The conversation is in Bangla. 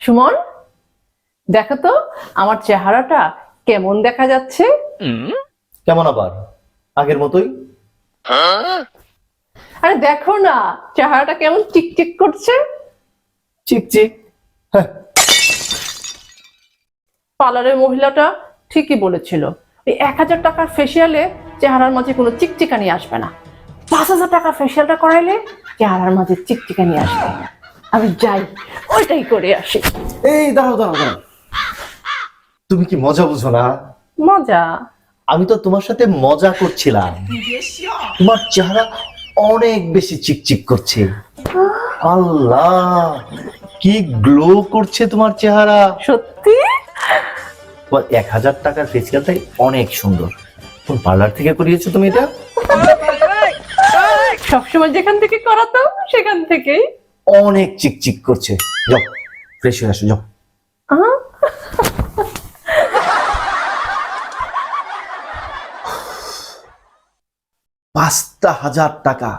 সুমন, দেখো তো আমার চেহারাটা কেমন দেখা যাচ্ছে। কেমন আবার? আগের মতোই। আরে দেখো না, চেহারাটা কেমন চিকচিক করছে। চিক চিক। হ্যাঁ, পার্লারের মহিলাটা ঠিকই বলেছিল, এই 1,000 টাকার ফেসিয়ালে চেহারার মাঝে কোনো চিকচিকানি আসবে না, 5,000 টাকার ফেসিয়ালটা করাইলে চেহারার মাঝে চিকচিকানি আসবে। আমি যাই, ওইটাই করে আসি। এই দাঁড়াও দাঁড়াও দাঁড়াও, তুমি কি মজা বুঝো না? মজা? আমি তো তোমার সাথে মজা করছিলাম। তোমার চেহারা অনেক বেশি চিকচিক করছে। আল্লাহ, কি গ্লো করছে তোমার চেহারা। সত্যি? তোমার 1,000 টাকার ফেসিয়ালটাই অনেক সুন্দর। কোন পার্লার থেকে করিয়েছো তুমি এটা? সবসময় যেখান থেকে করাতাম সেখান থেকেই। অনেক চিকচিক করছে। যাও, ফ্রেশ হয়ে আসো, যাও। আহ, 5,000 টাকা